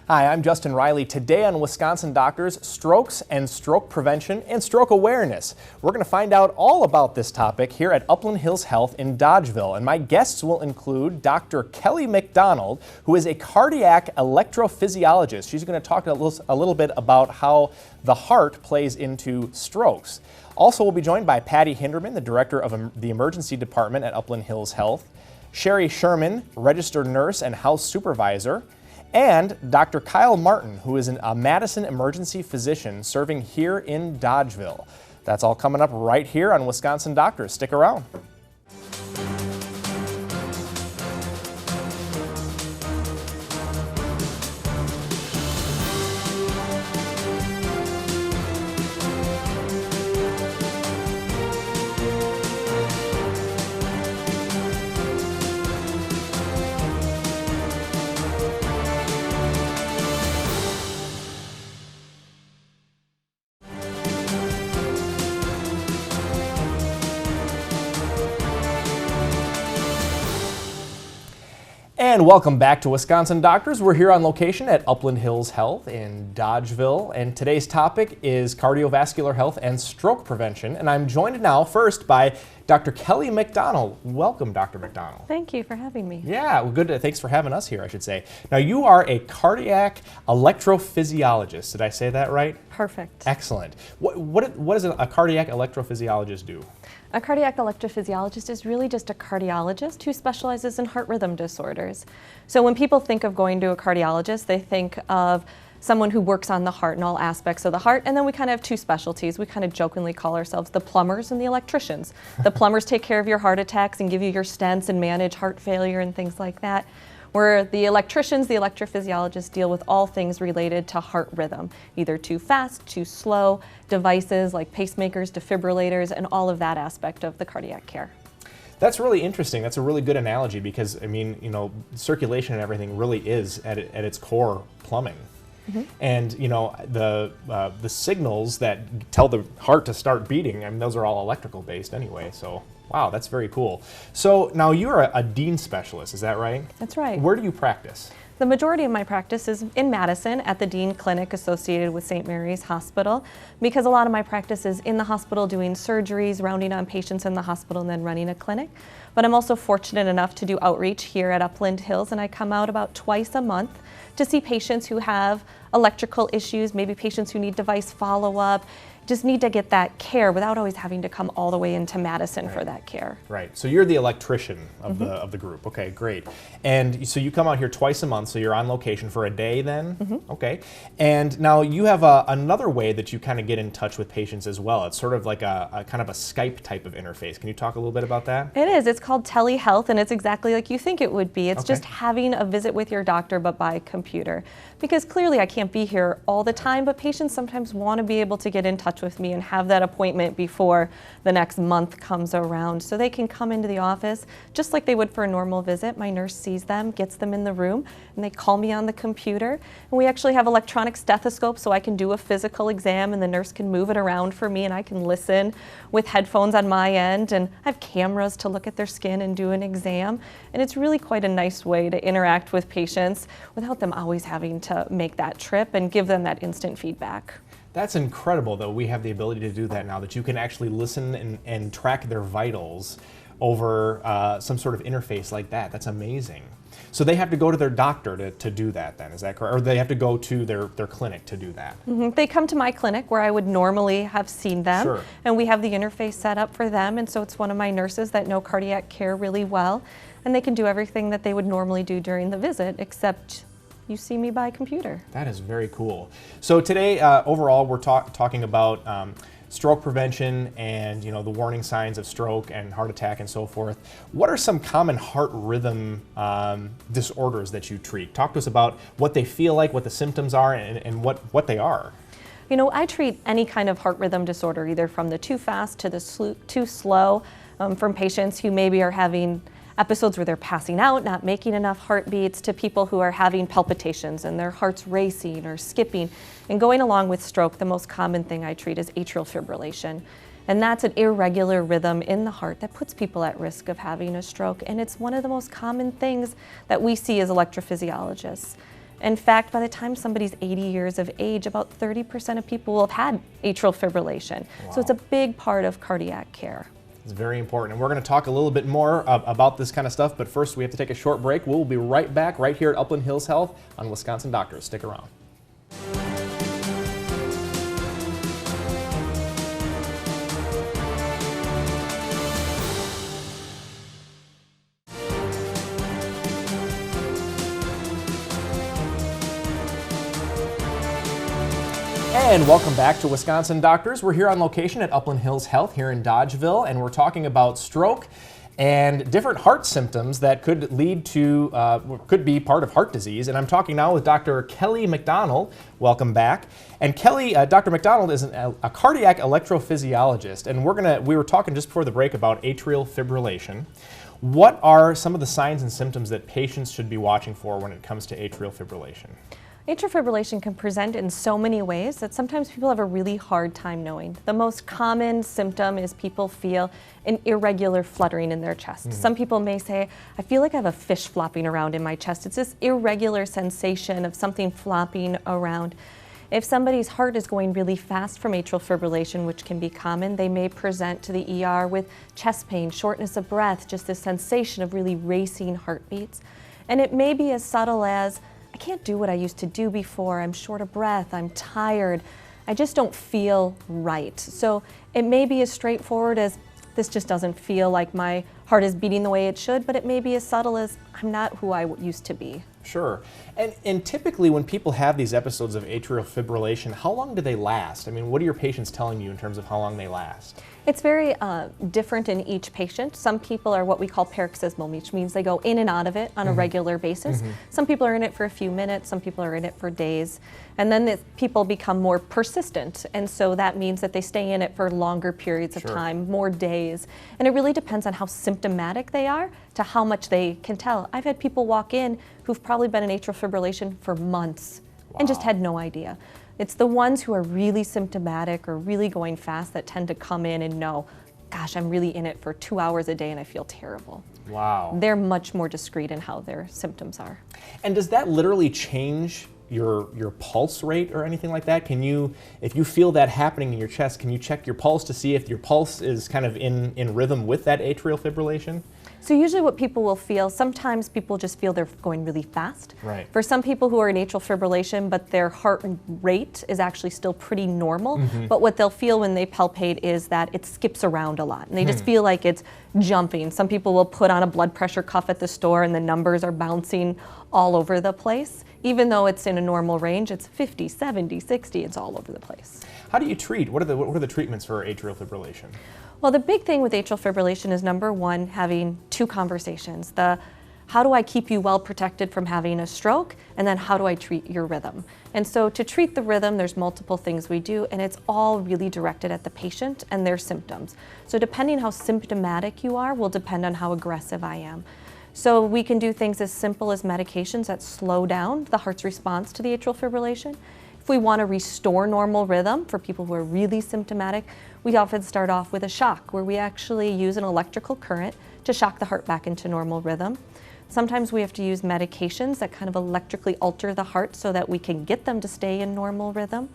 Hi, I'm Justin Riley. Today on Wisconsin Doctors, strokes and stroke prevention and stroke awareness. We're going to find out all about this topic here at Upland Hills Health in Dodgeville. And my guests will include Dr. Kelly McDonald, who is a cardiac electrophysiologist. She's going to talk a little bit about how the heart plays into strokes. Also, we'll be joined by Patty Hinderman, the director of the emergency department at Upland Hills Health, Sherry Sherman, registered nurse and house supervisor, and Dr. Kyle Martin, who is a Madison emergency physician serving here in Dodgeville. That's all coming up right here on Wisconsin Doctors. Stick around. And welcome back to Wisconsin Doctors. We're here on location at Upland Hills Health in Dodgeville, and today's topic is cardiovascular health and stroke prevention. And I'm joined now first by Dr. Kelly McDonald. Welcome, Dr. McDonald. Thank you for having me. Yeah, well, good. Thanks for having us here, I should say. Now, you are a cardiac electrophysiologist. Did I say that right? Perfect. Excellent. What does a cardiac electrophysiologist do? A cardiac electrophysiologist is really just a cardiologist who specializes in heart rhythm disorders. So when people think of going to a cardiologist, they think of someone who works on the heart and all aspects of the heart, and then we kind of have two specialties. We kind of jokingly call ourselves the plumbers and the electricians. The plumbers take care of your heart attacks and give you your stents and manage heart failure and things like that. Where the electricians, the electrophysiologists, deal with all things related to heart rhythm, either too fast, too slow, devices like pacemakers, defibrillators, and all of that aspect of the cardiac care. That's really interesting. That's a really good analogy because, I mean, you know, circulation and everything really is at its core plumbing. Mm-hmm. And, you know, the signals that tell the heart to start beating, I mean, those are all electrical based anyway, so. Wow, that's very cool. So now you're a dean specialist, is that right? That's right. Where do you practice? The majority of my practice is in Madison at the Dean Clinic associated with St. Mary's Hospital, because a lot of my practice is in the hospital doing surgeries, rounding on patients in the hospital, and then running a clinic. But I'm also fortunate enough to do outreach here at Upland Hills, and I come out about twice a month to see patients who have electrical issues, maybe patients who need device follow-up, just need to get that care without always having to come all the way into Madison for that care. Right. So you're the electrician of the group. Okay, great. And so you come out here twice a month, so you're on location for a day then? Mm-hmm. Okay. And now you have another way that you kind of get in touch with patients as well. It's sort of like a kind of a Skype type of interface. Can you talk a little bit about that? It is. It's called telehealth, and it's exactly like you think it would be. It's just having a visit with your doctor, but by computer. Because clearly I can't be here all the time, but patients sometimes want to be able to get in touch with me and have that appointment before the next month comes around, so they can come into the office just like they would for a normal visit. My nurse sees them, gets them in the room, and they call me on the computer. And we actually have electronic stethoscopes, so I can do a physical exam and the nurse can move it around for me and I can listen with headphones on my end, and I have cameras to look at their skin and do an exam. And it's really quite a nice way to interact with patients without them always having to make that trip and give them that instant feedback. That's incredible, though. We have the ability to do that now, that you can actually listen and track their vitals over some sort of interface like that. That's amazing. So they have to go to their doctor to do that then, is that correct? Or they have to go to their clinic to do that? Mm-hmm. They come to my clinic where I would normally have seen them. Sure. And we have the interface set up for them, and so it's one of my nurses that know cardiac care really well, and they can do everything that they would normally do during the visit, except you see me by computer. That is very cool. So today, overall, we're talking about stroke prevention and, you know, the warning signs of stroke and heart attack and so forth. What are some common heart rhythm disorders that you treat? Talk to us about what they feel like, what the symptoms are, and what they are. You know, I treat any kind of heart rhythm disorder, either from the too fast to the too slow, from patients who maybe are having episodes where they're passing out, not making enough heartbeats, to people who are having palpitations and their heart's racing or skipping. And going along with stroke, the most common thing I treat is atrial fibrillation. And that's an irregular rhythm in the heart that puts people at risk of having a stroke. And it's one of the most common things that we see as electrophysiologists. In fact, by the time somebody's 80 years of age, about 30% of people will have had atrial fibrillation. Wow. So it's a big part of cardiac care. It's very important. And we're going to talk a little bit more about this kind of stuff, but first we have to take a short break. We'll be right back right here at Upland Hills Health on Wisconsin Doctors. Stick around. And welcome back to Wisconsin Doctors. We're here on location at Upland Hills Health here in Dodgeville, and we're talking about stroke and different heart symptoms that could lead to, could be part of heart disease. And I'm talking now with Dr. Kelly McDonald. Welcome back. And Kelly, Dr. McDonald is a cardiac electrophysiologist, and we were talking just before the break about atrial fibrillation. What are some of the signs and symptoms that patients should be watching for when it comes to atrial fibrillation? Atrial fibrillation can present in so many ways that sometimes people have a really hard time knowing. The most common symptom is people feel an irregular fluttering in their chest. Some people may say, I feel like I have a fish flopping around in my chest. It's this irregular sensation of something flopping around. If somebody's heart is going really fast from atrial fibrillation, which can be common, they may present to the ER with chest pain, shortness of breath, just this sensation of really racing heartbeats. And it may be as subtle as, I can't do what I used to do before, I'm short of breath, I'm tired, I just don't feel right. So it may be as straightforward as, this just doesn't feel like my heart is beating the way it should, but it may be as subtle as, I'm not who I used to be. Sure. And typically when people have these episodes of atrial fibrillation, how long do they last? I mean, what are your patients telling you in terms of how long they last? It's very different in each patient. Some people are what we call paroxysmal, which means they go in and out of it on a regular basis. Some people are in it for a few minutes, some people are in it for days. And then people become more persistent. And so that means that they stay in it for longer periods of time, more days. And it really depends on how symptomatic they are to how much they can tell. I've had people walk in who've probably been in atrial fibrillation for months and just had no idea. It's the ones who are really symptomatic or really going fast that tend to come in and know, gosh, I'm really in it for 2 hours a day and I feel terrible. Wow. They're much more discreet in how their symptoms are. And does that literally change your pulse rate or anything like that? Can you, if you feel that happening in your chest, can you check your pulse to see if your pulse is kind of in rhythm with that atrial fibrillation? So usually what people will feel, sometimes people just feel they're going really fast. Right. For some people who are in atrial fibrillation, but their heart rate is actually still pretty normal, but what they'll feel when they palpate is that it skips around a lot, and they just feel like it's jumping. Some people will put on a blood pressure cuff at the store and the numbers are bouncing all over the place. Even though it's in a normal range, it's 50, 70, 60, it's all over the place. How do you treat? What are the treatments for atrial fibrillation? Well, the big thing with atrial fibrillation is, number one, having two conversations. How do I keep you well protected from having a stroke? And then how do I treat your rhythm? And so to treat the rhythm, there's multiple things we do, and it's all really directed at the patient and their symptoms. So depending how symptomatic you are will depend on how aggressive I am. So we can do things as simple as medications that slow down the heart's response to the atrial fibrillation. If we want to restore normal rhythm for people who are really symptomatic, we often start off with a shock where we actually use an electrical current to shock the heart back into normal rhythm. Sometimes we have to use medications that kind of electrically alter the heart so that we can get them to stay in normal rhythm.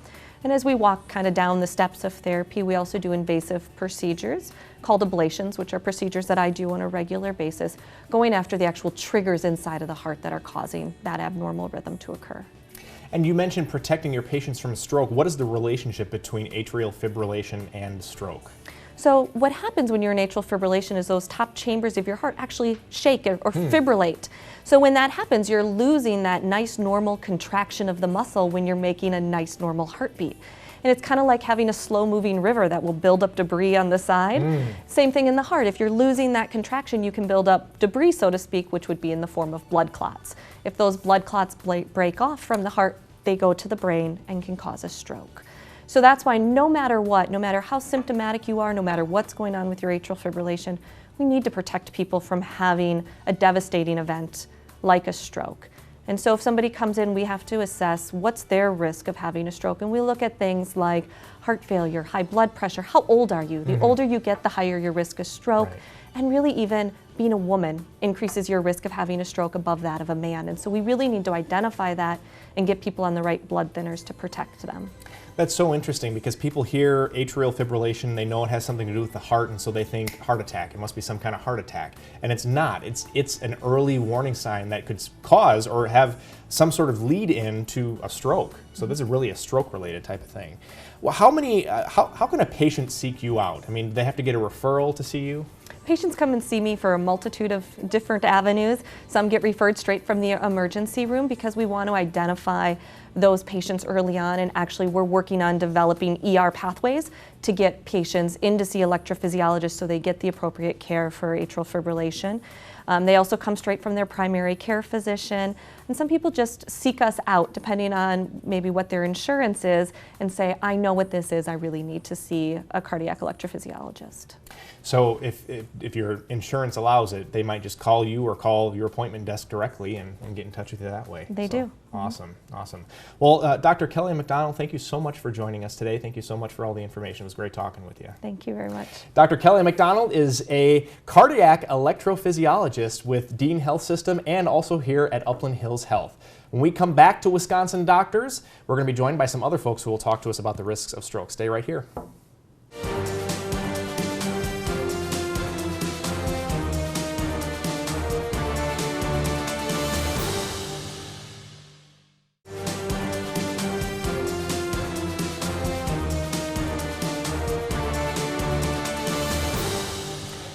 And as we walk kind of down the steps of therapy, we also do invasive procedures called ablations, which are procedures that I do on a regular basis, going after the actual triggers inside of the heart that are causing that abnormal rhythm to occur. And you mentioned protecting your patients from stroke. What is the relationship between atrial fibrillation and stroke? So what happens when you're in atrial fibrillation is those top chambers of your heart actually shake or fibrillate. So when that happens, you're losing that nice normal contraction of the muscle when you're making a nice normal heartbeat. And it's kind of like having a slow-moving river that will build up debris on the side. Same thing in the heart. If you're losing that contraction, you can build up debris, so to speak, which would be in the form of blood clots. If those blood clots break off from the heart, they go to the brain and can cause a stroke. So that's why no matter what, no matter how symptomatic you are, no matter what's going on with your atrial fibrillation, we need to protect people from having a devastating event like a stroke. And so if somebody comes in, we have to assess what's their risk of having a stroke. And we look at things like heart failure, high blood pressure, how old are you? The older you get, the higher your risk of stroke. Right. And really even being a woman increases your risk of having a stroke above that of a man. And so we really need to identify that and get people on the right blood thinners to protect them. That's so interesting because people hear atrial fibrillation, they know it has something to do with the heart, and so they think heart attack. It must be some kind of heart attack. And it's not. It's an early warning sign that could cause or have some sort of lead in to a stroke. So this is really a stroke-related type of thing. Well, how can a patient seek you out? I mean, do they have to get a referral to see you? Patients come and see me for a multitude of different avenues. Some get referred straight from the emergency room because we want to identify those patients early on, and actually we're working on developing ER pathways to get patients in to see electrophysiologists so they get the appropriate care for atrial fibrillation. They also come straight from their primary care physician, and some people just seek us out depending on maybe what their insurance is and say, I know what this is, I really need to see a cardiac electrophysiologist. So if your insurance allows it, they might just call you or call your appointment desk directly and get in touch with you that way. They do. Awesome, awesome. Well, Dr. Kelly McDonald, thank you so much for joining us today. Thank you so much for all the information. It was great talking with you. Thank you very much. Dr. Kelly McDonald is a cardiac electrophysiologist with Dean Health System and also here at Upland Hills Health. When we come back to Wisconsin Doctors, we're going to be joined by some other folks who will talk to us about the risks of stroke. Stay right here.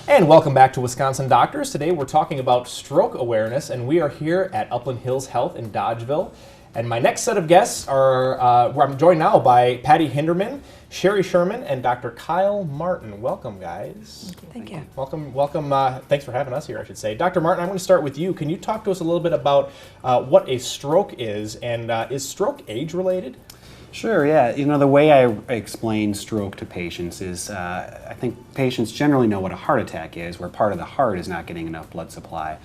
And welcome back to Wisconsin Doctors. Today we're talking about stroke awareness, and we are here at Upland Hills Health in Dodgeville. And my next set of guests are, where I'm joined now by Patty Hinderman, Sherry Sherman, and Dr. Kyle Martin. Welcome, guys. Thank you. Welcome. Thanks for having us here, I should say. Dr. Martin, I'm going to start with you. Can you talk to us a little bit about what a stroke is, and is stroke age-related? Sure, yeah. You know, the way I explain stroke to patients is I think patients generally know what a heart attack is, where part of the heart is not getting enough blood supply.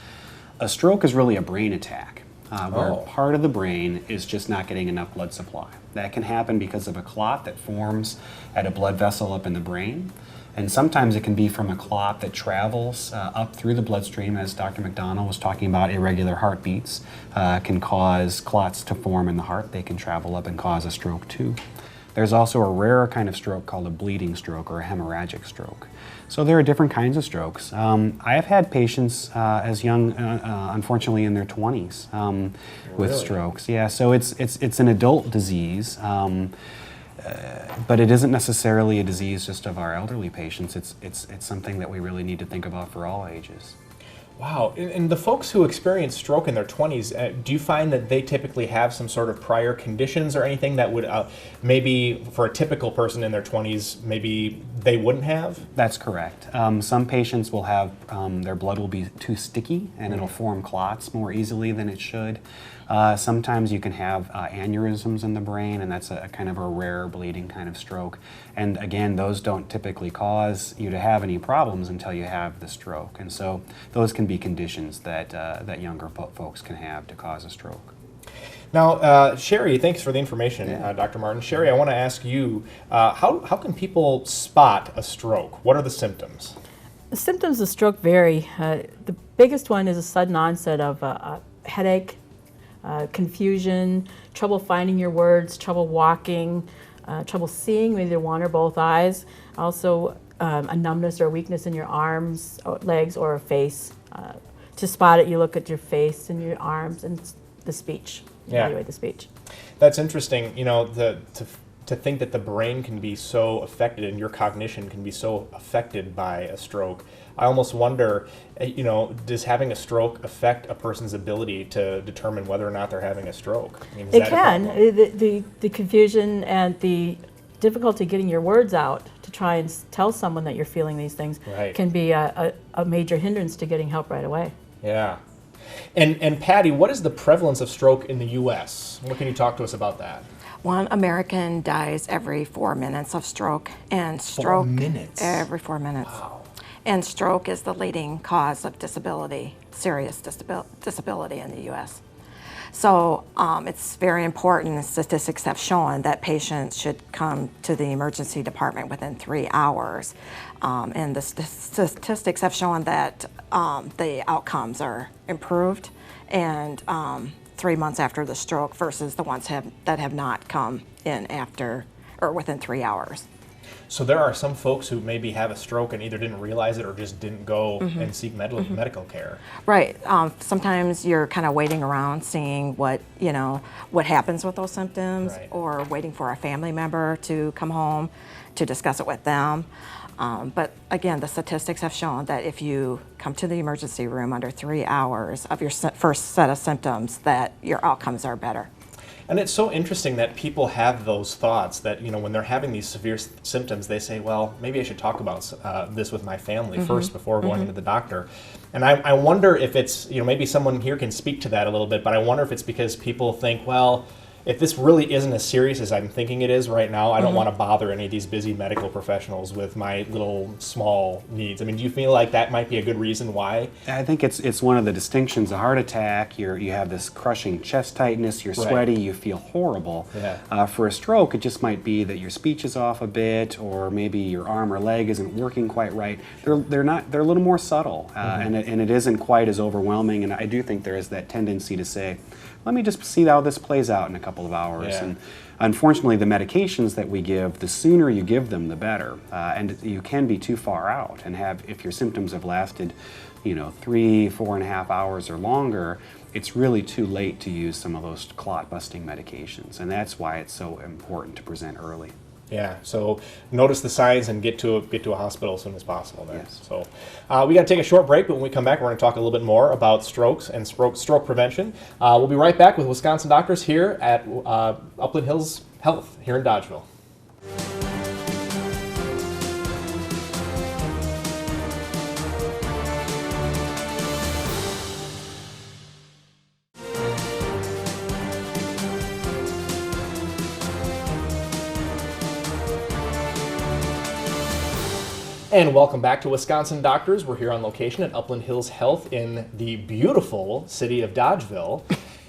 A stroke is really a brain attack, where part of the brain is just not getting enough blood supply. That can happen because of a clot that forms at a blood vessel up in the brain. And sometimes it can be from a clot that travels up through the bloodstream, as Dr. McDonald was talking about. Irregular heartbeats can cause clots to form in the heart. They can travel up and cause a stroke too. There's also a rarer kind of stroke called a bleeding stroke or a hemorrhagic stroke. So there are different kinds of strokes. I have had patients as young, unfortunately, in their 20s with strokes. Yeah, so it's an adult disease. But it isn't necessarily a disease just of our elderly patients. It's something that we really need to think about for all ages. Wow. And the folks who experience stroke in their 20s, do you find that they typically have some sort of prior conditions or anything that would maybe for a typical person in their 20s, maybe they wouldn't have? That's correct. Some patients will have, their blood will be too sticky and it'll form clots more easily than it should. Sometimes you can have aneurysms in the brain, and that's a kind of a rare bleeding kind of stroke. And again, those don't typically cause you to have any problems until you have the stroke. And so those can be conditions that, that younger folks can have to cause a stroke. Now, Sherry, thanks for the information, Dr. Martin. Sherry, I want to ask you, how can people spot a stroke? What are the symptoms? The symptoms of stroke vary. The biggest one is a sudden onset of a headache, confusion, trouble finding your words, trouble walking, trouble seeing with either one or both eyes. Also, a numbness or weakness in your arms, or legs, or face. To spot it, you look at your face and your arms and the speech. Evaluate the speech. That's interesting. You know, to think that the brain can be so affected and your cognition can be so affected by a stroke. I almost wonder, you know, does having a stroke affect a person's ability to determine whether or not they're having a stroke? I mean, it can. The confusion and the difficulty getting your words out to try and tell someone that you're feeling these things can be a major hindrance to getting help right away. Yeah. And Patty, what is the prevalence of stroke in the U.S.? What can you talk to us about that? 1 American dies every 4 minutes of stroke, and stroke 4 minutes? Every 4 minutes. Wow. And stroke is the leading cause of disability, serious disability in the U.S. So it's very important. Statistics have shown that patients should come to the emergency department within 3 hours. And the statistics have shown that the outcomes are improved and 3 months after the stroke versus the ones that have not come in after or within 3 hours. So there are some folks who maybe have a stroke and either didn't realize it or just didn't go and seek medical care. Right. Sometimes you're kind of waiting around, seeing what happens with those symptoms, Right. or waiting for a family member to come home to discuss it with them. But again, the statistics have shown that if you come to the emergency room under 3 hours of your first set of symptoms, that your outcomes are better. And it's so interesting that people have those thoughts that, when they're having these severe symptoms, they say, well, maybe I should talk about this with my family first before going into the doctor. And I wonder if it's, maybe someone here can speak to that a little bit, but I wonder if it's because people think, well, if this really isn't as serious as I'm thinking it is right now, I don't want to bother any of these busy medical professionals with my little small needs. I mean, do you feel like that might be a good reason why? I think it's one of the distinctions. A heart attack, you have this crushing chest tightness, you're sweaty, you feel horrible. Yeah. For a stroke, it just might be that your speech is off a bit, or maybe your arm or leg isn't working quite right. They're a little more subtle, and it isn't quite as overwhelming. And I do think there is that tendency to say, let me just see how this plays out in a couple of hours. Yeah. And unfortunately, the medications that we give, the sooner you give them, the better. And you can be too far out and if your symptoms have lasted, 3, 4.5 hours or longer, it's really too late to use some of those clot-busting medications. And that's why it's so important to present early. Yeah, so notice the signs and get to a hospital as soon as possible there. Yes. So we got to take a short break, but when we come back, we're going to talk a little bit more about strokes and stroke prevention. We'll be right back with Wisconsin Doctors here at Upland Hills Health here in Dodgeville. And welcome back to Wisconsin Doctors. We're here on location at Upland Hills Health in the beautiful city of Dodgeville.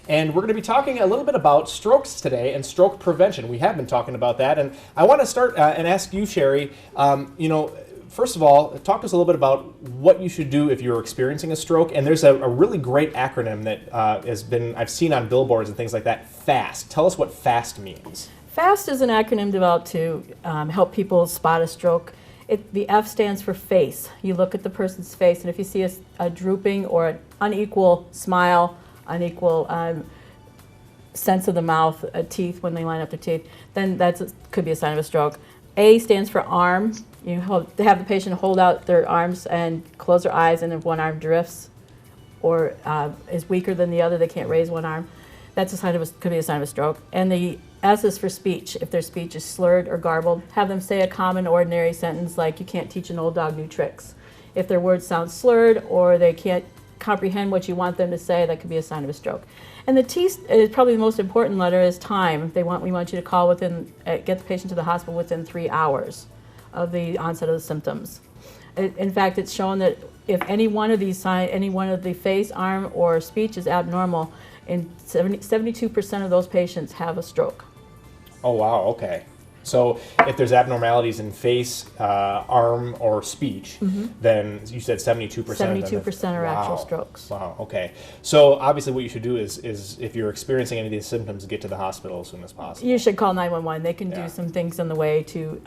And we're going to be talking a little bit about strokes today and stroke prevention. We have been talking about that. And I want to start and ask you, Sherry, first of all, talk to us a little bit about what you should do if you're experiencing a stroke. And there's a really great acronym that I've seen on billboards and things like that, FAST. Tell us what FAST means. FAST is an acronym developed to help people spot a stroke. The F stands for face. You look at the person's face, and if you see a drooping or an unequal smile, unequal sense of the mouth, teeth when they line up their teeth, then that could be a sign of a stroke. A stands for arm. You have the patient hold out their arms and close their eyes, and if one arm drifts or is weaker than the other, they can't raise one arm. That's could be a sign of a stroke. And the S is for speech. If their speech is slurred or garbled, have them say a common, ordinary sentence like, "You can't teach an old dog new tricks." If their words sound slurred or they can't comprehend what you want them to say, that could be a sign of a stroke. And the T is probably the most important letter, is time. We want you to call get the patient to the hospital within 3 hours of the onset of the symptoms. In fact, it's shown that if any one of these signs, any one of the face, arm, or speech is abnormal, in 72% of those patients have a stroke. Oh, wow, okay. So if there's abnormalities in face, arm, or speech, then you said 72%. 72% are actual strokes. Wow, okay. So obviously what you should do is if you're experiencing any of these symptoms, get to the hospital as soon as possible. You should call 911. They can do some things on the way to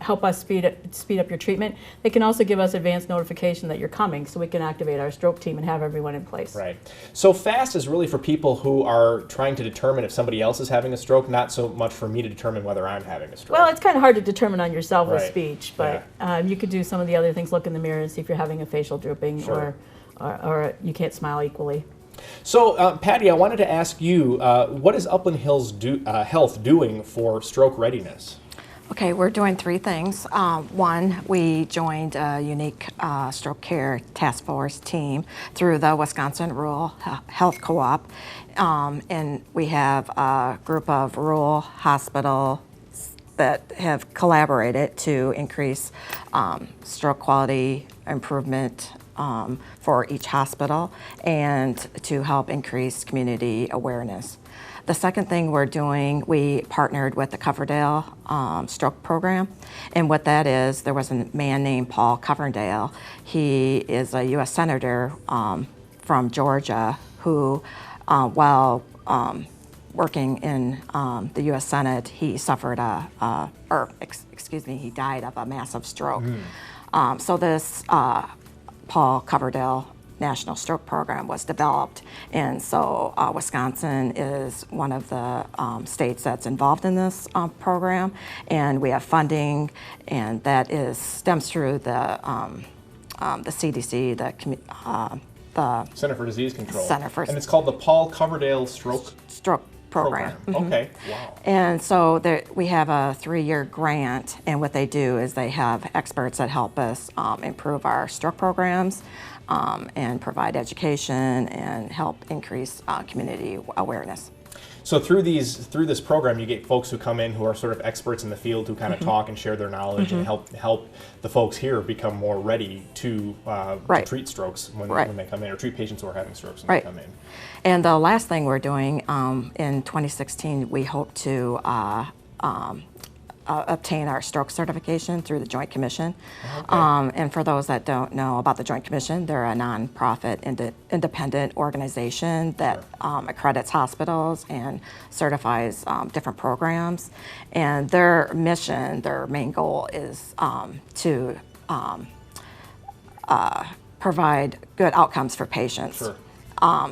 help us speed up your treatment. They can also give us advance notification that you're coming, so we can activate our stroke team and have everyone in place. Right. So FAST is really for people who are trying to determine if somebody else is having a stroke, not so much for me to determine whether I'm having a stroke. Well, it's kind of hard to determine on yourself with Right. speech, but you could do some of the other things. Look in the mirror and see if you're having a facial drooping, or you can't smile equally. So, Patty, I wanted to ask you, what is Upland Hills Health doing for stroke readiness? Okay, we're doing 3 things. One, we joined a unique stroke care task force team through the Wisconsin Rural Health Co-op, and we have a group of rural hospitals that have collaborated to increase stroke quality improvement for each hospital and to help increase community awareness. The second thing we're doing, we partnered with the Coverdale Stroke Program. And what that is, there was a man named Paul Coverdale. He is a U.S. Senator from Georgia who, while working in the U.S. Senate, he suffered he died of a massive stroke. So this Paul Coverdale National Stroke Program was developed, and so Wisconsin is one of the states that's involved in this program, and we have funding, and that stems through the CDC, the Center for Disease Control. And it's called the Paul Coverdale Stroke Program. Okay, wow. And so we have a 3-year grant, and what they do is they have experts that help us improve our stroke programs and provide education and help increase community awareness. So through this program, you get folks who come in who are sort of experts in the field who kind of talk and share their knowledge and help the folks here become more ready to treat strokes when they come in, or treat patients who are having strokes when they come in. And the last thing we're doing in 2016, we hope to obtain our stroke certification through the Joint Commission. And for those that don't know about the Joint Commission, they're a nonprofit independent organization that accredits hospitals and certifies different programs. And their mission, their main goal is to provide good outcomes for patients. Sure.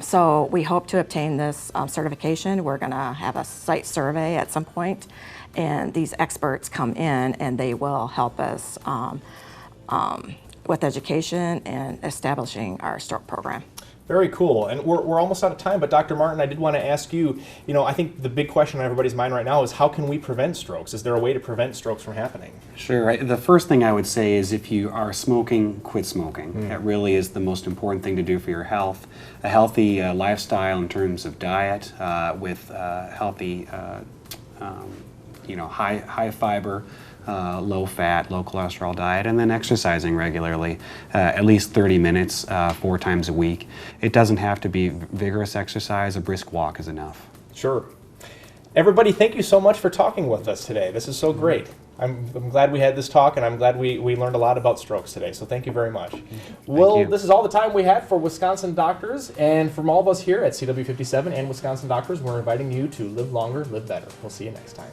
So we hope to obtain this certification. We're going to have a site survey at some point, and these experts come in and they will help us with education and establishing our stroke program. Very cool. And we're almost out of time, but Dr. Martin, I did want to ask you, I think the big question on everybody's mind right now is how can we prevent strokes? Is there a way to prevent strokes from happening? Sure. The first thing I would say is if you are smoking, quit smoking. That really is the most important thing to do for your health. A healthy lifestyle in terms of diet with healthy, high fiber, low fat, low cholesterol diet, and then exercising regularly, at least 30 minutes 4 times a week. It doesn't have to be vigorous exercise. A brisk walk is enough. Sure. Everybody, thank you so much for talking with us today. This is so great. I'm glad we had this talk, and I'm glad we learned a lot about strokes today, so thank you very much. Well, this is all the time we had for Wisconsin Doctors, and from all of us here at CW57 and Wisconsin Doctors, we're inviting you to live longer, live better. We'll see you next time.